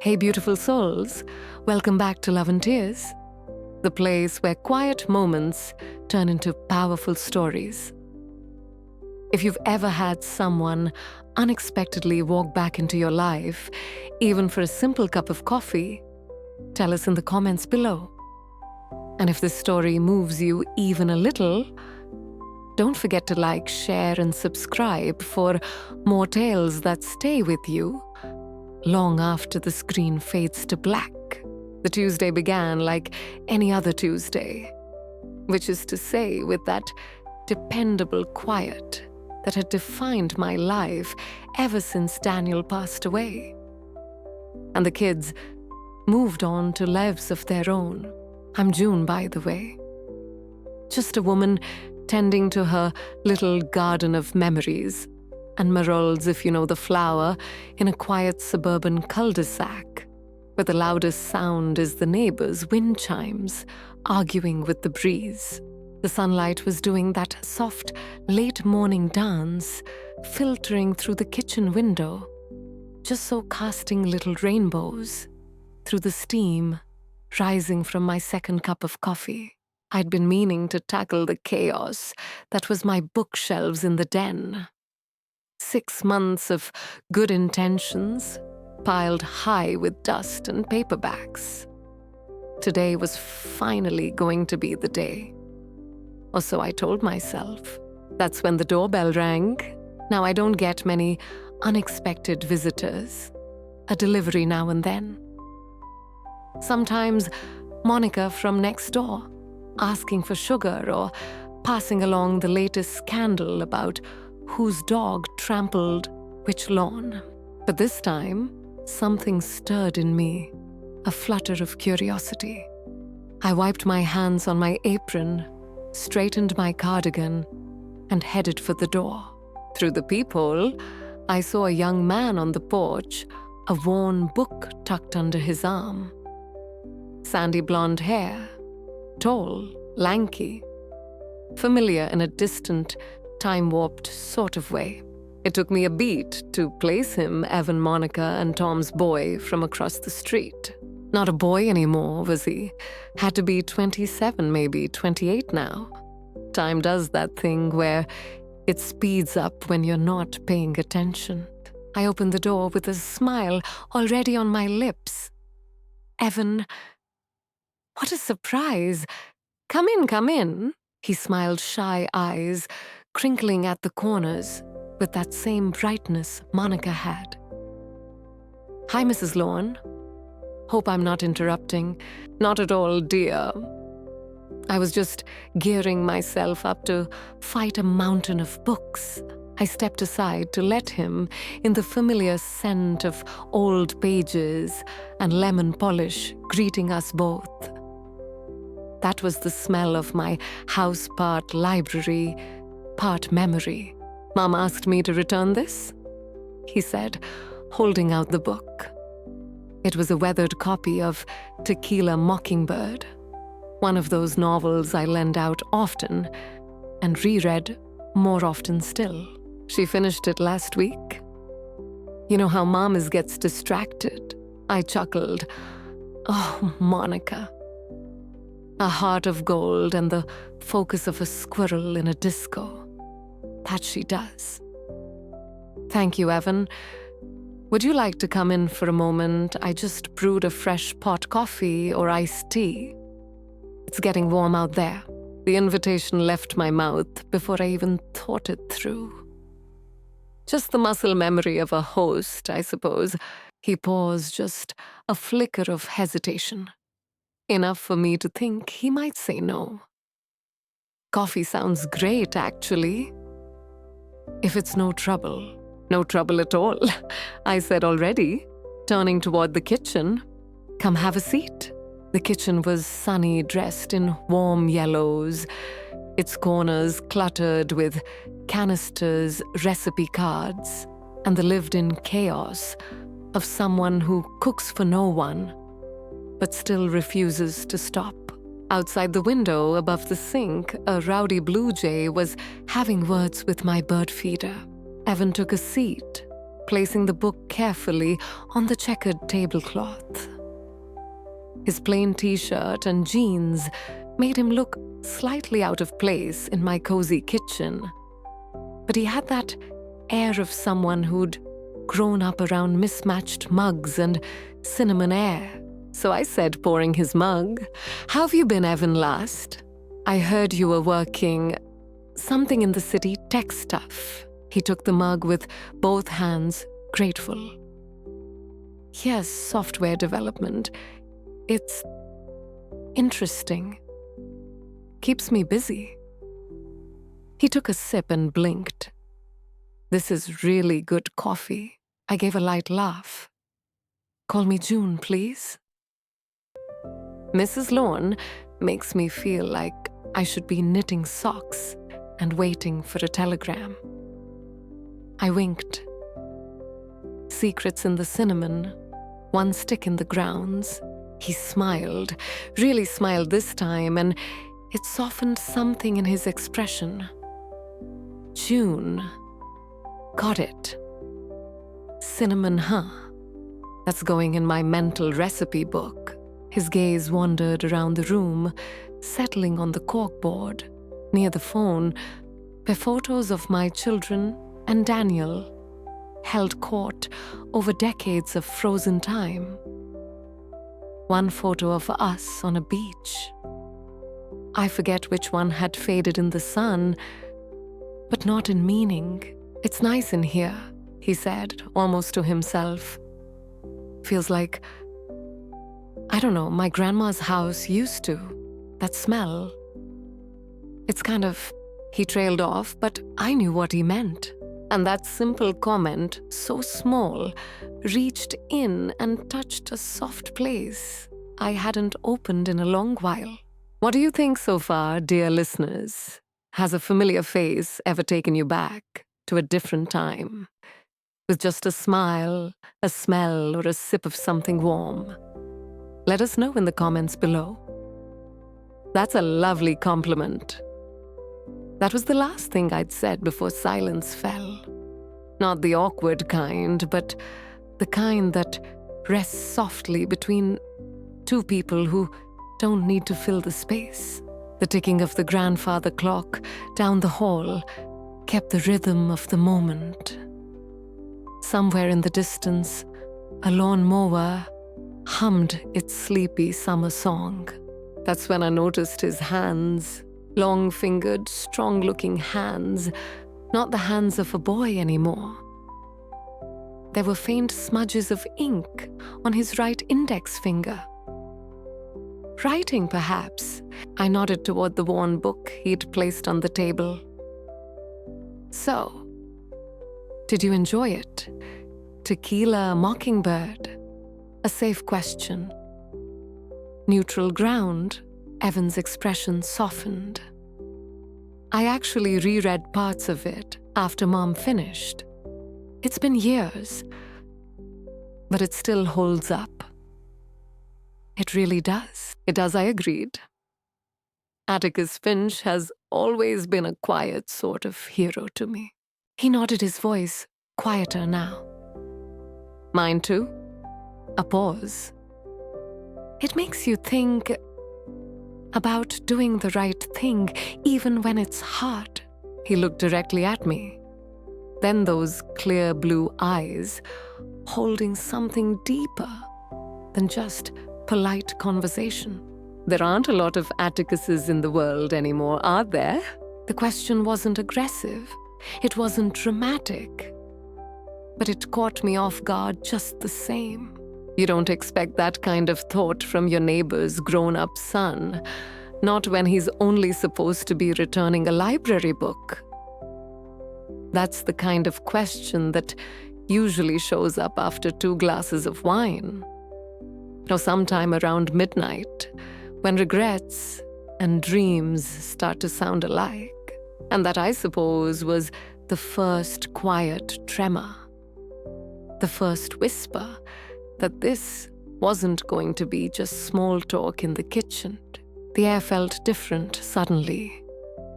Hey beautiful souls, welcome back to Love and Tears, the place where quiet moments turn into powerful stories. If you've ever had someone unexpectedly walk back into your life, even for a simple cup of coffee, tell us in the comments below. And if this story moves you even a little, don't forget to like, share, and subscribe for more tales that stay with you long after the screen fades to black. The Tuesday began like any other Tuesday, which is to say, with that dependable quiet that had defined my life ever since Daniel passed away. And the kids moved on to lives of their own. I'm June, by the way. Just a woman tending to her little garden of memories, and marigolds, if you know the flower, in a quiet suburban cul-de-sac, where the loudest sound is the neighbors' wind chimes arguing with the breeze. The sunlight was doing that soft, late-morning dance, filtering through the kitchen window, just so casting little rainbows through the steam rising from my second cup of coffee. I'd been meaning to tackle the chaos that was my bookshelves in the den. 6 months of good intentions piled high with dust and paperbacks. Today was finally going to be the day. Or so I told myself. That's when the doorbell rang. Now I don't get many unexpected visitors. A delivery now and then. Sometimes Monica from next door, asking for sugar or passing along the latest scandal about whose dog trampled which lawn. But this time, something stirred in me, a flutter of curiosity. I wiped my hands on my apron, straightened my cardigan, and headed for the door. Through the peephole, I saw a young man on the porch, a worn book tucked under his arm. Sandy blonde hair, tall, lanky, familiar in a distant, time-warped sort of way. It took me a beat to place him, Evan, Monica, and Tom's boy from across the street. Not a boy anymore, was he? Had to be 27, maybe 28 now. Time does that thing where it speeds up when you're not paying attention. I opened the door with a smile already on my lips. Evan, what a surprise. Come in. He smiled, shy eyes crinkling at the corners with that same brightness Monica had. Hi, Mrs. Lorne. Hope I'm not interrupting. Not at all, dear. I was just gearing myself up to fight a mountain of books. I stepped aside to let him, in the familiar scent of old pages and lemon polish, greeting us both. That was the smell of my house, part library, part memory. Mom asked me to return this, he said, holding out the book. It was a weathered copy of Tequila Mockingbird, one of those novels I lend out often and reread more often still. She finished it last week. You know how Mom gets distracted? I chuckled. Oh, Monica. A heart of gold and the focus of a squirrel in a disco. That she does. Thank you, Evan. Would you like to come in for a moment? I just brewed a fresh pot coffee or iced tea. It's getting warm out there. The invitation left my mouth before I even thought it through. Just the muscle memory of a host, I suppose. He paused, just a flicker of hesitation. Enough for me to think he might say no. Coffee sounds great, actually. If it's no trouble. No trouble at all, I said already, turning toward the kitchen. Come have a seat. The kitchen was sunny, dressed in warm yellows, its corners cluttered with canisters, recipe cards, and the lived-in chaos of someone who cooks for no one, but still refuses to stop. Outside the window, above the sink, a rowdy blue jay was having words with my bird feeder. Evan took a seat, placing the book carefully on the checkered tablecloth. His plain t-shirt and jeans made him look slightly out of place in my cozy kitchen, but he had that air of someone who'd grown up around mismatched mugs and cinnamon air. So I said, pouring his mug, "How have you been, Evan, last? I heard you were working something in the city tech stuff." He took the mug with both hands, grateful. "Yes, software development. It's interesting. Keeps me busy." He took a sip and blinked. "This is really good coffee." I gave a light laugh. "Call me June, please." Mrs. Lorne makes me feel like I should be knitting socks and waiting for a telegram. I winked. Secrets in the cinnamon, one stick in the grounds. He smiled, really smiled this time, and it softened something in his expression. June. Got it. Cinnamon, huh? That's going in my mental recipe book. His gaze wandered around the room, settling on the corkboard, near the phone, were photos of my children and Daniel, held court over decades of frozen time. One photo of us on a beach. I forget which one had faded in the sun, but not in meaning. "It's nice in here," he said, almost to himself. "Feels like, I don't know, my grandma's house used to. That smell. It's kind of..." He trailed off, but I knew what he meant. And that simple comment, so small, reached in and touched a soft place I hadn't opened in a long while. What do you think so far, dear listeners? Has a familiar face ever taken you back to a different time? With just a smile, a smell, or a sip of something warm? Let us know in the comments below. That's a lovely compliment. That was the last thing I'd said before silence fell. Not the awkward kind, but the kind that rests softly between two people who don't need to fill the space. The ticking of the grandfather clock down the hall kept the rhythm of the moment. Somewhere in the distance, a lawnmower hummed its sleepy summer song. That's when I noticed his hands. Long-fingered, strong-looking hands, not the hands of a boy anymore. There were faint smudges of ink on his right index finger. Writing, perhaps. I nodded toward the worn book he'd placed on the table. "So, did you enjoy it? Tequila Mockingbird?" A safe question. Neutral ground. Evan's expression softened. I actually reread parts of it after Mom finished. It's been years, but it still holds up. It really does. It does, I agreed. Atticus Finch has always been a quiet sort of hero to me. He nodded, his voice quieter now. "Mine too?" A pause. "It makes you think about doing the right thing, even when it's hard." He looked directly at me. Then those clear blue eyes, holding something deeper than just polite conversation. There aren't a lot of Atticuses in the world anymore, are there? The question wasn't aggressive. It wasn't dramatic. But it caught me off guard just the same. You don't expect that kind of thought from your neighbor's grown-up son, not when he's only supposed to be returning a library book. That's the kind of question that usually shows up after 2 glasses of wine, or sometime around midnight, when regrets and dreams start to sound alike. And that, I suppose, was the first quiet tremor, the first whisper that this wasn't going to be just small talk in the kitchen. The air felt different suddenly,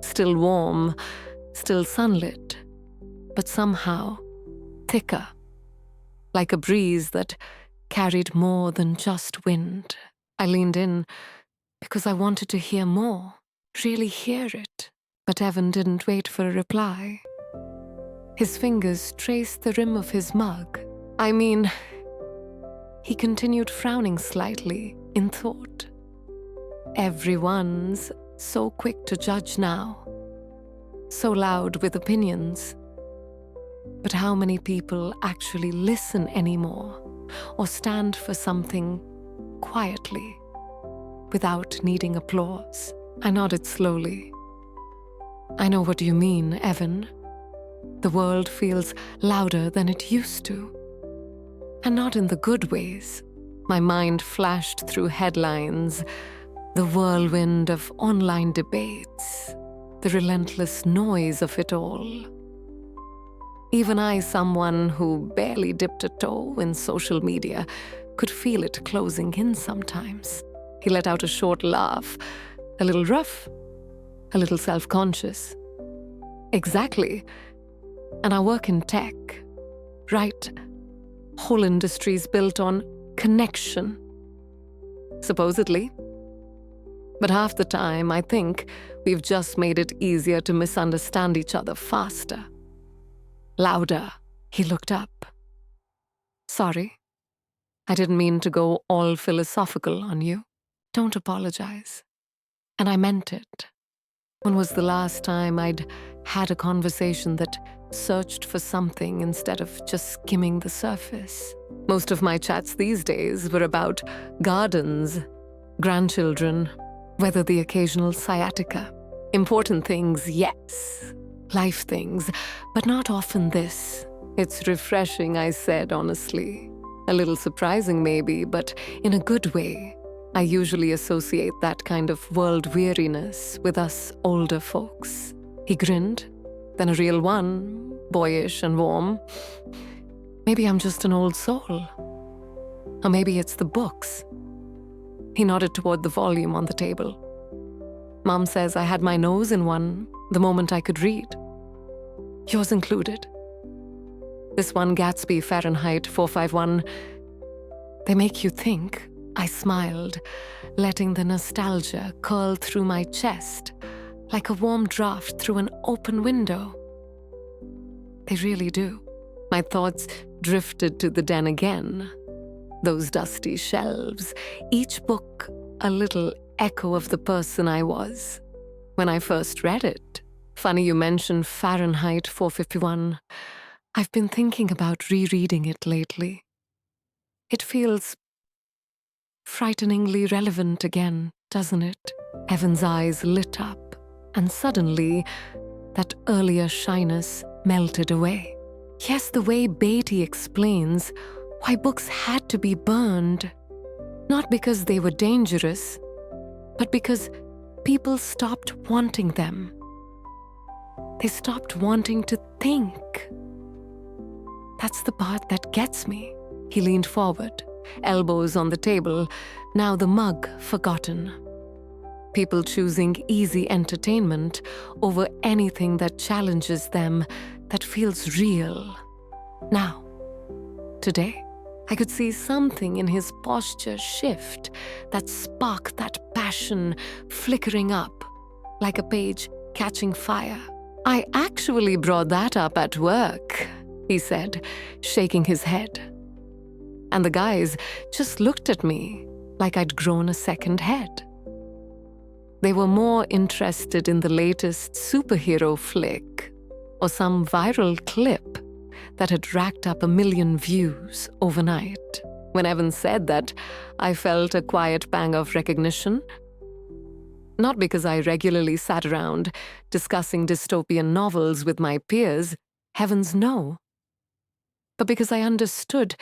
still warm, still sunlit, but somehow thicker. like a breeze that carried more than just wind. I leaned in because I wanted to hear more, really hear it. But Evan didn't wait for a reply. His fingers traced the rim of his mug. He continued frowning slightly, in thought. Everyone's so quick to judge now, so loud with opinions. But how many people actually listen anymore, or stand for something quietly, without needing applause? I nodded slowly. I know what you mean, Evan. The world feels louder than it used to. And not in the good ways. My mind flashed through headlines, the whirlwind of online debates, the relentless noise of it all. Even I, someone who barely dipped a toe in social media, could feel it closing in sometimes. He let out a short laugh, a little rough, a little self-conscious. Exactly. And I work in tech, right? Whole industries built on connection, supposedly. But half the time, I think we've just made it easier to misunderstand each other faster. Louder. He looked up. Sorry, I didn't mean to go all philosophical on you. Don't apologize. And I meant it. When was the last time I'd had a conversation that searched for something instead of just skimming the surface? Most of my chats these days were about gardens, grandchildren, whether the occasional sciatica. Important things, yes. Life things, but not often this. It's refreshing, I said honestly. A little surprising maybe, but in a good way. I usually associate that kind of world weariness with us older folks. He grinned, then a real one, boyish and warm. Maybe I'm just an old soul. Or maybe it's the books. He nodded toward the volume on the table. Mom says I had my nose in one the moment I could read. Yours included. This one, Gatsby, Fahrenheit 451. They make you think. I smiled, letting the nostalgia curl through my chest like a warm draft through an open window. They really do. My thoughts drifted to the den again. Those dusty shelves, each book a little echo of the person I was when I first read it. Funny you mentioned Fahrenheit 451. I've been thinking about rereading it lately. It feels frighteningly relevant again, doesn't it? Evan's eyes lit up, and suddenly that earlier shyness melted away. Yes, the way Beatty explains why books had to be burned, not because they were dangerous, but because people stopped wanting them. They stopped wanting to think. That's the part that gets me. He leaned forward, elbows on the table, now the mug forgotten. People choosing easy entertainment over anything that challenges them, that feels real. Now, today, I could see something in his posture shift, that spark, that passion flickering up, like a page catching fire. I actually brought that up at work, he said, shaking his head. And the guys just looked at me like I'd grown a second head. They were more interested in the latest superhero flick or some viral clip that had racked up 1 million views overnight. When Evan said that, I felt a quiet pang of recognition. Not because I regularly sat around discussing dystopian novels with my peers, heavens no, but because I understood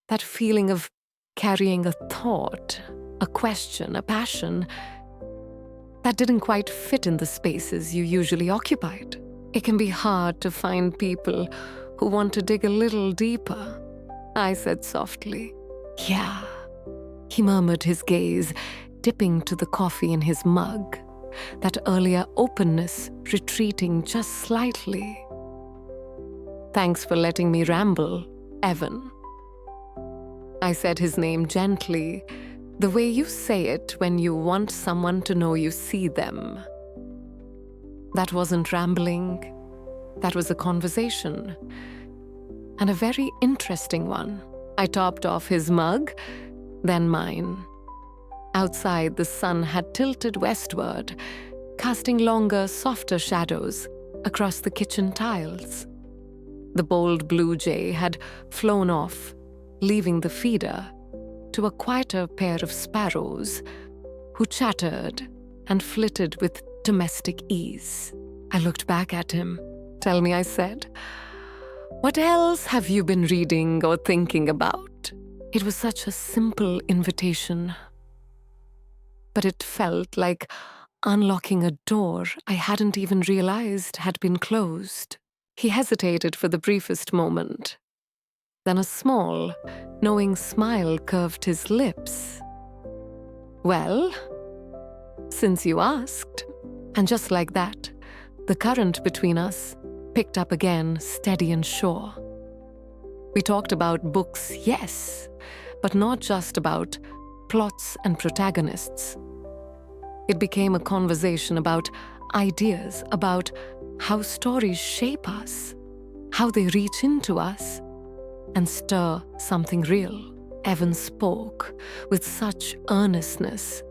that feeling of carrying a thought, a question, a passion that didn't quite fit in the spaces you usually occupied. It can be hard to find people who want to dig a little deeper, I said softly. Yeah, he murmured, his gaze dipping to the coffee in his mug, that earlier openness retreating just slightly. Thanks for letting me ramble, Evan. I said his name gently, the way you say it when you want someone to know you see them. That wasn't rambling. That was a conversation. And a very interesting one. I topped off his mug, then mine. Outside, the sun had tilted westward, casting longer, softer shadows across the kitchen tiles. The bold blue jay had flown off, leaving the feeder to a quieter pair of sparrows who chattered and flitted with domestic ease. I looked back at him. "Tell me," I said, "what else have you been reading or thinking about?" It was such a simple invitation, but it felt like unlocking a door I hadn't even realized had been closed. He hesitated for the briefest moment. Then a small, knowing smile curved his lips. "Well, since you asked." And just like that, the current between us picked up again, steady and sure. We talked about books, yes, but not just about plots and protagonists. It became a conversation about ideas, about how stories shape us, how they reach into us and stir something real. Evan spoke with such earnestness,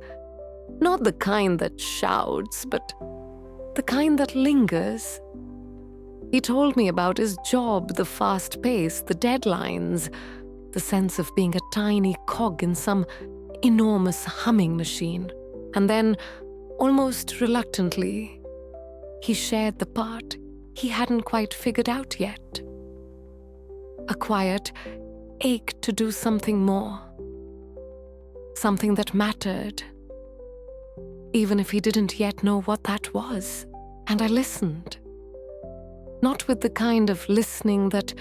not the kind that shouts, but the kind that lingers. He told me about his job, the fast pace, the deadlines, the sense of being a tiny cog in some enormous humming machine. And then, almost reluctantly, he shared the part he hadn't quite figured out yet. A quiet ache to do something more, something that mattered, even if he didn't yet know what that was. And I listened. Not with the kind of listening that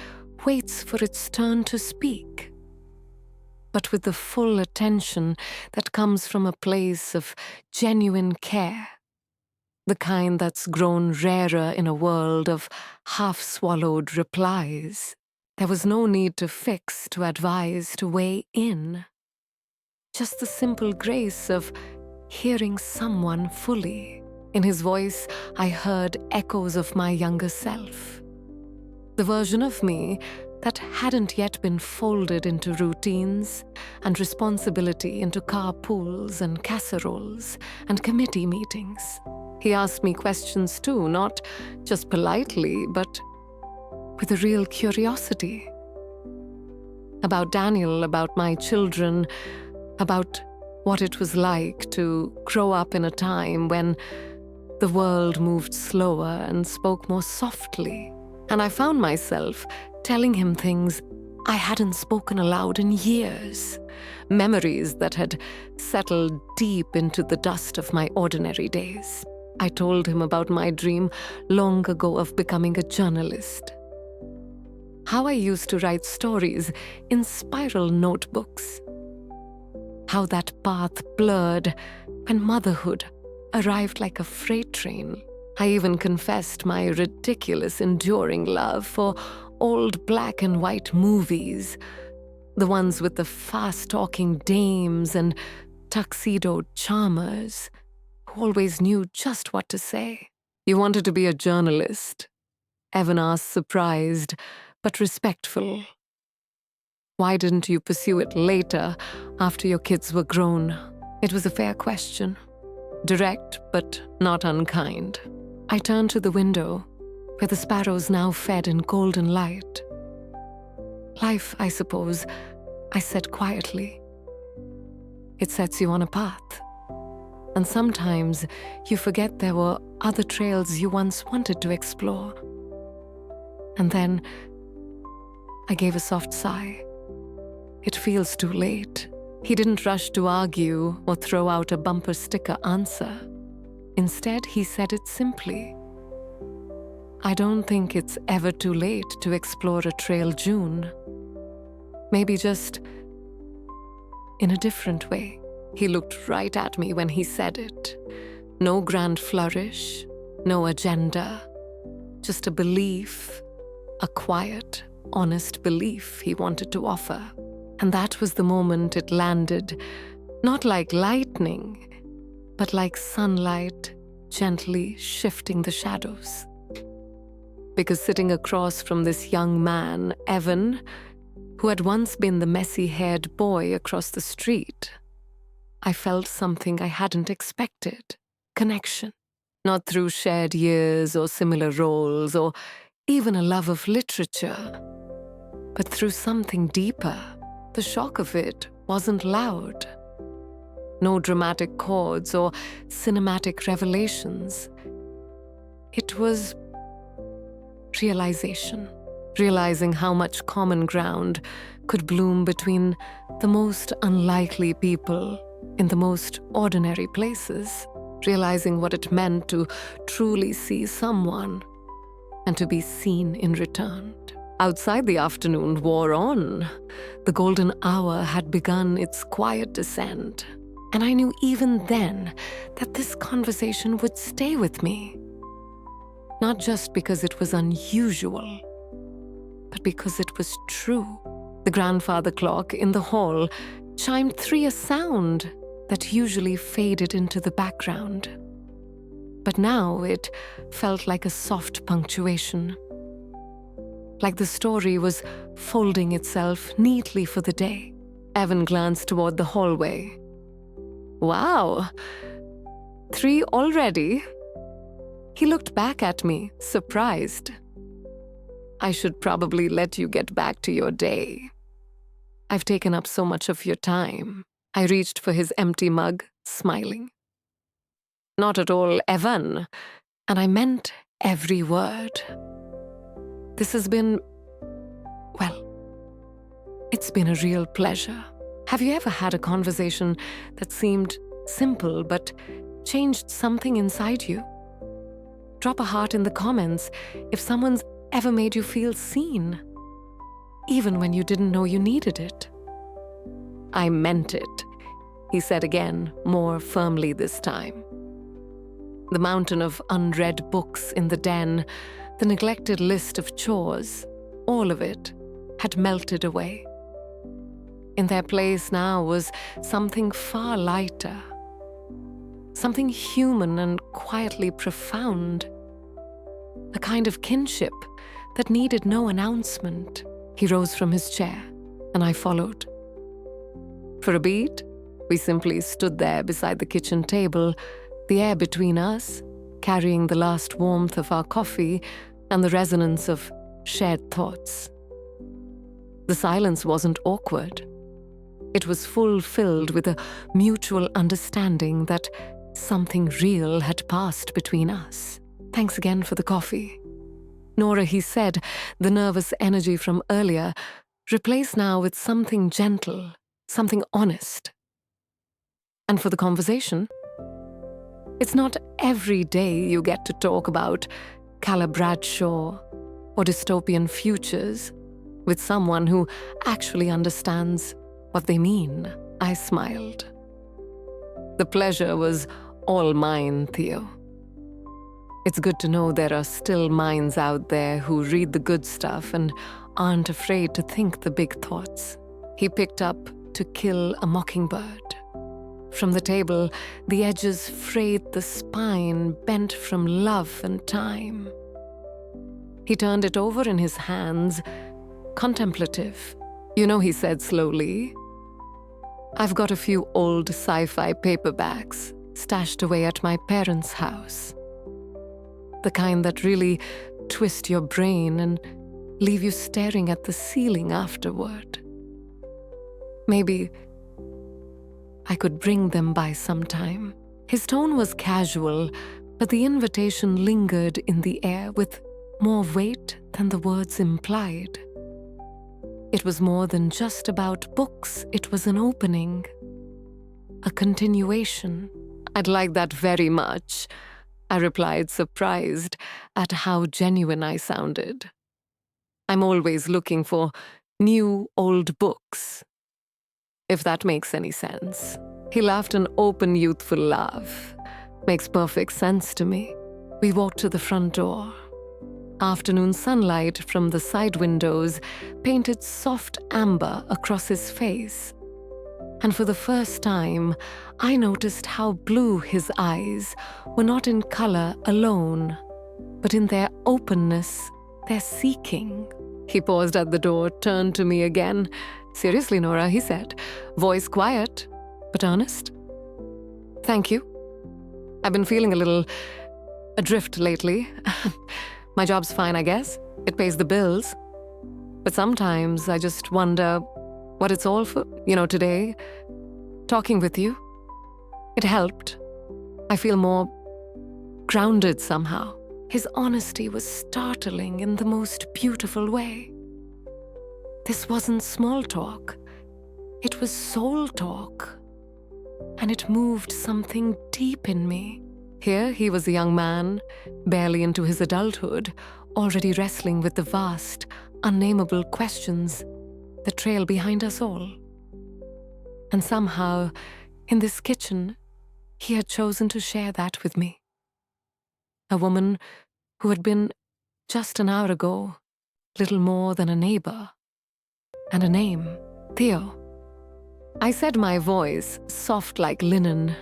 waits for its turn to speak, but with the full attention that comes from a place of genuine care, the kind that's grown rarer in a world of half-swallowed replies. There was no need to fix, to advise, to weigh in. Just the simple grace of hearing someone fully. In his voice, I heard echoes of my younger self. The version of me that hadn't yet been folded into routines and responsibility, into carpools and casseroles and committee meetings. He asked me questions too, not just politely, but with a real curiosity. About Daniel, about my children, about what it was like to grow up in a time when the world moved slower and spoke more softly. And I found myself telling him things I hadn't spoken aloud in years, memories that had settled deep into the dust of my ordinary days. I told him about my dream long ago of becoming a journalist. How I used to write stories in spiral notebooks. How that path blurred when motherhood arrived like a freight train. I even confessed my ridiculous enduring love for old black and white movies, the ones with the fast-talking dames and tuxedoed charmers who always knew just what to say. "You wanted to be a journalist?" Evan asked, surprised but respectful. "Why didn't you pursue it later, after your kids were grown?" It was a fair question, direct but not unkind. I turned to the window, where the sparrows now fed in golden light. "Life, I suppose," I said quietly. "It sets you on a path. And sometimes you forget there were other trails you once wanted to explore." And then I gave a soft sigh. It feels too late. He didn't rush to argue or throw out a bumper sticker answer. Instead, he said it simply. "I don't think it's ever too late to explore a trail, June. Maybe just in a different way." He looked right at me when he said it. No grand flourish, no agenda, just a belief, a quiet, honest belief he wanted to offer. And that was the moment it landed, not like lightning, but like sunlight gently shifting the shadows. Because sitting across from this young man, Evan, who had once been the messy-haired boy across the street, I felt something I hadn't expected. Connection. Not through shared years or similar roles or even a love of literature, but through something deeper. The shock of it wasn't loud. No dramatic chords or cinematic revelations. It was realization. Realizing how much common ground could bloom between the most unlikely people in the most ordinary places. Realizing what it meant to truly see someone and to be seen in return. Outside, the afternoon wore on. The golden hour had begun its quiet descent, and I knew even then that this conversation would stay with me. Not just because it was unusual, but because it was true. The grandfather clock in the hall chimed 3, a sound that usually faded into the background. But now it felt like a soft punctuation. Like the story was folding itself neatly for the day. Evan glanced toward the hallway. Wow, 3 already? He looked back at me, surprised. I should probably let you get back to your day. I've taken up so much of your time. I reached for his empty mug, smiling. Not at all, Evan. And I meant every word. This has been, well, it's been a real pleasure. Have you ever had a conversation that seemed simple but changed something inside you? Drop a heart in the comments if someone's ever made you feel seen, even when you didn't know you needed it. I meant it, he said again, more firmly this time. The mountain of unread books in the den, the neglected list of chores, all of it had melted away. In their place now was something far lighter, something human and quietly profound, a kind of kinship that needed no announcement. He rose from his chair, and I followed. For a beat, we simply stood there beside the kitchen table, the air between us, carrying the last warmth of our coffee and the resonance of shared thoughts. The silence wasn't awkward. It was filled with a mutual understanding that something real had passed between us. Thanks again for the coffee. Nora, he said, the nervous energy from earlier, replaced now with something gentle, something honest. And for the conversation, it's not every day you get to talk about Calla Bradshaw or dystopian futures with someone who actually understands what they mean. I smiled. The pleasure was all mine, Theo. It's good to know there are still minds out there who read the good stuff and aren't afraid to think the big thoughts. He picked up To Kill a Mockingbird. From the table, the edges frayed the spine, bent from love and time. He turned it over in his hands, contemplative. You know, he said slowly, I've got a few old sci-fi paperbacks stashed away at my parents' house. The kind that really twist your brain and leave you staring at the ceiling afterward. Maybe I could bring them by sometime. His tone was casual, but the invitation lingered in the air with more weight than the words implied. It was more than just about books. It was an opening, a continuation. I'd like that very much, I replied, surprised at how genuine I sounded. I'm always looking for new old books, if that makes any sense. He laughed an open, youthful laugh. Makes perfect sense to me. We walked to the front door. Afternoon sunlight from the side windows painted soft amber across his face. And for the first time, I noticed how blue his eyes were not in color alone, but in their openness, their seeking. He paused at the door, turned to me again. "Seriously, Nora," he said, voice quiet, but earnest. "Thank you. I've been feeling a little adrift lately. My job's fine, I guess. It pays the bills. But sometimes I just wonder what it's all for. Today, talking with you, it helped. I feel more grounded somehow." His honesty was startling in the most beautiful way. This wasn't small talk. It was soul talk. And it moved something deep in me. Here he was a young man, barely into his adulthood, already wrestling with the vast, unnameable questions that trail behind us all. And somehow, in this kitchen, he had chosen to share that with me. A woman who had been, just an hour ago, little more than a neighbor. And a name, Theo. I said, my voice soft like linen.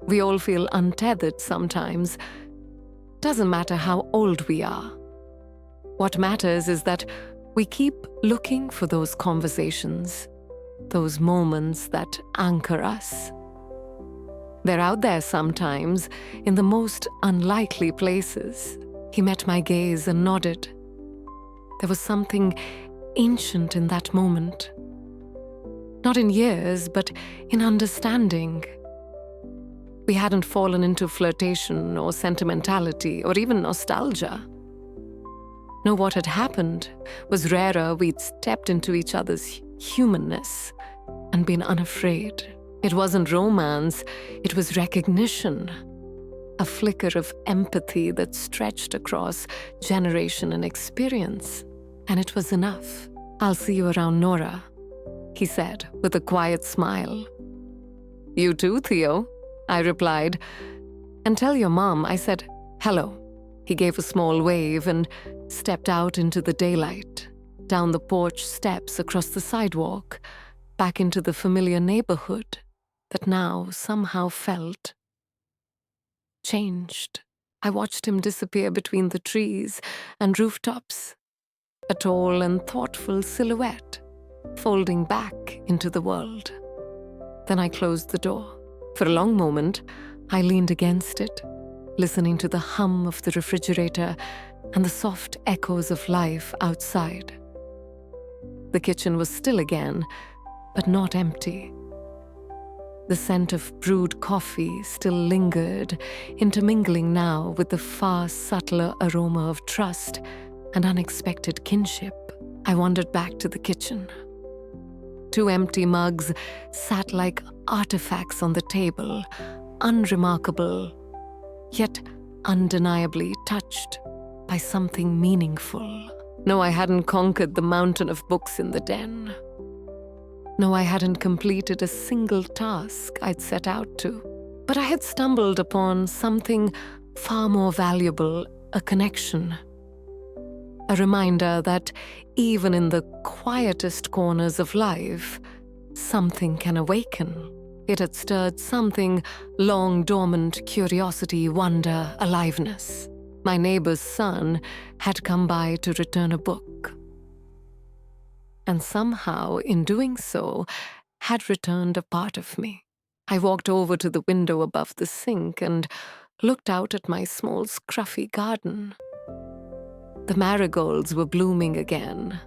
We all feel untethered sometimes. Doesn't matter how old we are. What matters is that we keep looking for those conversations, those moments that anchor us. They're out there sometimes, in the most unlikely places. He met my gaze and nodded. There was something ancient in that moment. Not in years, but in understanding. We hadn't fallen into flirtation or sentimentality or even nostalgia. No, what had happened was rarer. We'd stepped into each other's humanness and been unafraid. It wasn't romance, it was recognition. A flicker of empathy that stretched across generation and experience. And it was enough. "I'll see you around, Nora," he said with a quiet smile. "You too, Theo," I replied. "And tell your mom I said hello." He gave a small wave and stepped out into the daylight, down the porch steps across the sidewalk, back into the familiar neighborhood that now somehow felt changed. I watched him disappear between the trees and rooftops, a tall and thoughtful silhouette, folding back into the world. Then I closed the door. For a long moment, I leaned against it, listening to the hum of the refrigerator and the soft echoes of life outside. The kitchen was still again, but not empty. The scent of brewed coffee still lingered, intermingling now with the far subtler aroma of trust and unexpected kinship. I wandered back to the kitchen. 2 empty mugs sat like artifacts on the table, unremarkable, yet undeniably touched by something meaningful. No, I hadn't conquered the mountain of books in the den. No, I hadn't completed a single task I'd set out to. But I had stumbled upon something far more valuable, a connection. A reminder that even in the quietest corners of life, something can awaken. It had stirred something long dormant: curiosity, wonder, aliveness. My neighbor's son had come by to return a book. And somehow, in doing so, had returned a part of me. I walked over to the window above the sink and looked out at my small, scruffy garden. The marigolds were blooming again,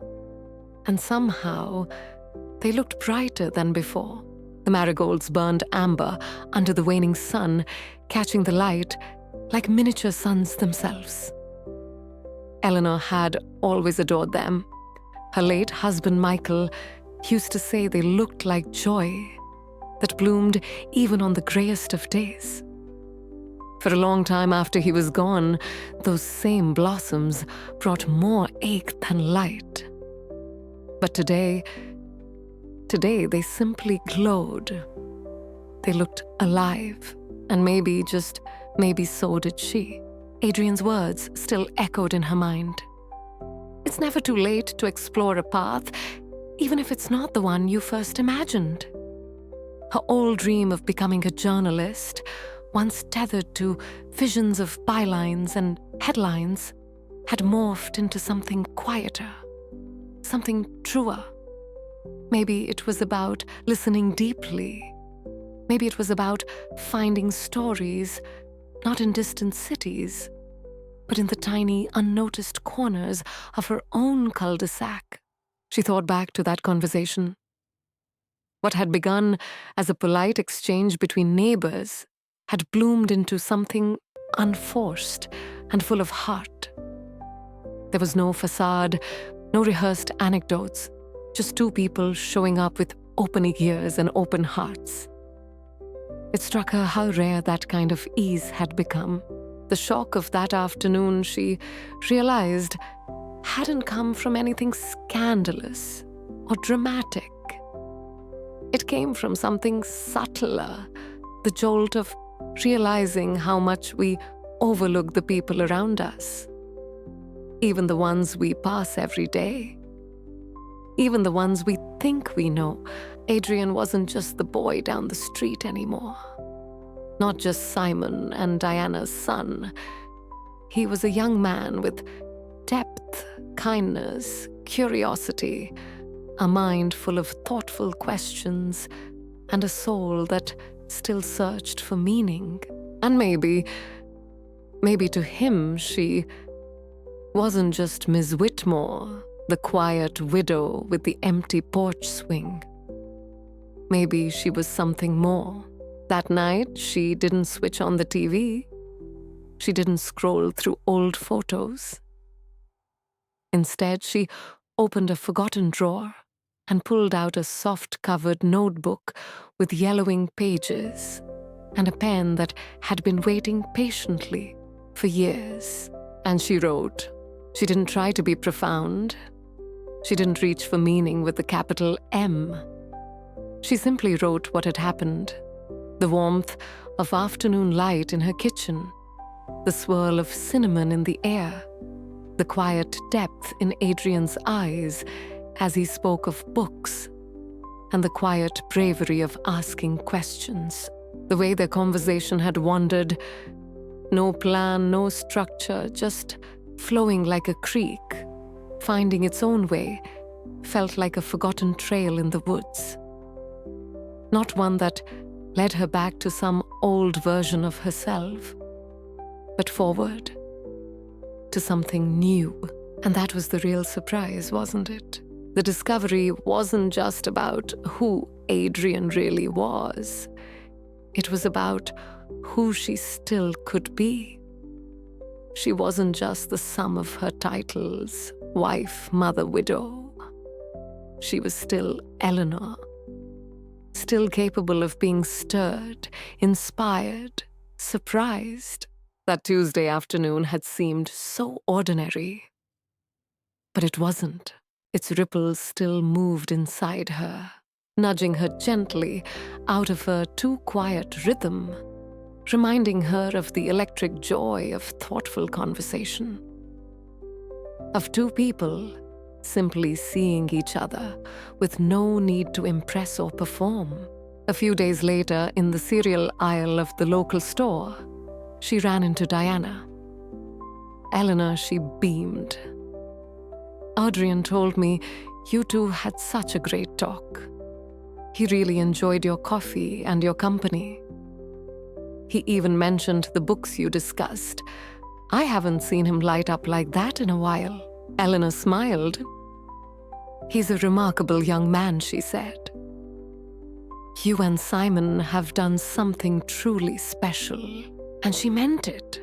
and somehow they looked brighter than before. The marigolds burned amber under the waning sun, catching the light like miniature suns themselves. Eleanor had always adored them. Her late husband, Michael, used to say they looked like joy that bloomed even on the grayest of days. For a long time after he was gone, those same blossoms brought more ache than light. But today they simply glowed. They looked alive, and maybe, just maybe so did she. Adrian's words still echoed in her mind. It's never too late to explore a path, even if it's not the one you first imagined. Her old dream of becoming a journalist, once tethered to visions of bylines and headlines, had morphed into something quieter, something truer. Maybe it was about listening deeply. Maybe it was about finding stories, not in distant cities, but in the tiny, unnoticed corners of her own cul-de-sac. She thought back to that conversation. What had begun as a polite exchange between neighbors had bloomed into something unforced and full of heart. There was no facade, no rehearsed anecdotes, just two people showing up with open ears and open hearts. It struck her how rare that kind of ease had become. The shock of that afternoon, she realized, hadn't come from anything scandalous or dramatic. It came from something subtler, the jolt of realizing how much we overlook the people around us. Even the ones we pass every day. Even the ones we think we know. Adrian wasn't just the boy down the street anymore. Not just Simon and Diana's son. He was a young man with depth, kindness, curiosity, a mind full of thoughtful questions, and a soul that still searched for meaning. And maybe to him she wasn't just Miss Whitmore, the quiet widow with the empty porch swing. Maybe she was something more. That night, she didn't switch on the TV. She didn't scroll through old photos. Instead, she opened a forgotten drawer and pulled out a soft-covered notebook with yellowing pages and a pen that had been waiting patiently for years. And she wrote. She didn't try to be profound. She didn't reach for meaning with the capital M. She simply wrote what had happened. The warmth of afternoon light in her kitchen, the swirl of cinnamon in the air, the quiet depth in Adrian's eyes as he spoke of books, and the quiet bravery of asking questions. The way their conversation had wandered, no plan, no structure, just flowing like a creek, finding its own way, felt like a forgotten trail in the woods. Not one that led her back to some old version of herself, but forward to something new. And that was the real surprise, wasn't it? The discovery wasn't just about who Adrian really was. It was about who she still could be. She wasn't just the sum of her titles, wife, mother, widow. She was still Eleanor, still capable of being stirred, inspired, surprised. That Tuesday afternoon had seemed so ordinary. But it wasn't. Its ripples still moved inside her, nudging her gently out of her too quiet rhythm, reminding her of the electric joy of thoughtful conversation. Of two people simply seeing each other with no need to impress or perform. A few days later, in the cereal aisle of the local store, she ran into Diana. Eleanor, she beamed. Adrian told me you two had such a great talk. He really enjoyed your coffee and your company. He even mentioned the books you discussed. I haven't seen him light up like that in a while. Eleanor smiled. He's a remarkable young man, she said. You and Simon have done something truly special. And she meant it.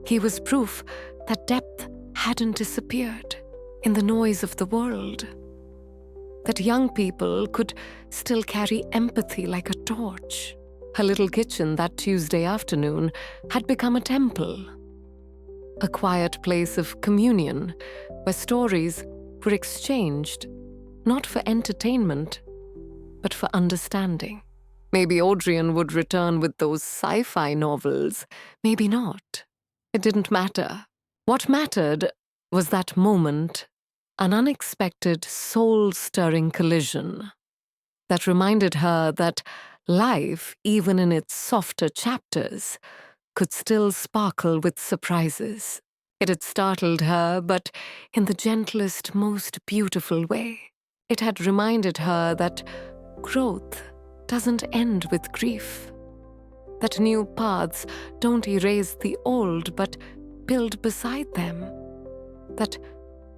He was proof that depth hadn't disappeared in the noise of the world. That young people could still carry empathy like a torch. Her little kitchen that Tuesday afternoon had become a temple. A quiet place of communion where stories were exchanged, not for entertainment, but for understanding. Maybe Adrian would return with those sci-fi novels. Maybe not. It didn't matter. What mattered was that moment, an unexpected, soul-stirring collision that reminded her that life, even in its softer chapters, could still sparkle with surprises. It had startled her, but in the gentlest, most beautiful way. It had reminded her that growth doesn't end with grief, that new paths don't erase the old but build beside them, that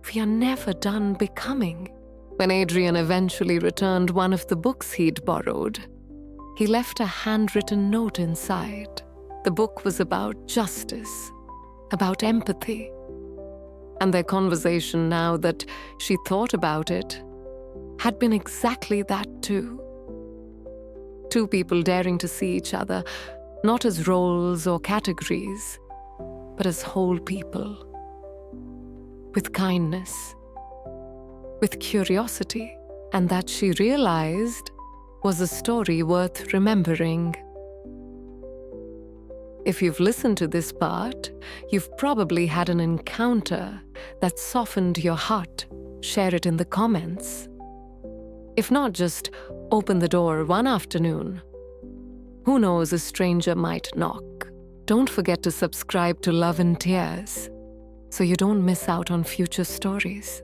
we are never done becoming. When Adrian eventually returned one of the books he'd borrowed, he left a handwritten note inside. The book was about justice, about empathy. And their conversation, now that she thought about it, had been exactly that too. Two people daring to see each other, not as roles or categories, but as whole people. With kindness, with curiosity, and that she realized was a story worth remembering. If you've listened to this part, you've probably had an encounter that softened your heart. Share it in the comments. If not, just open the door one afternoon. Who knows, a stranger might knock. Don't forget to subscribe to Love and Tears so you don't miss out on future stories.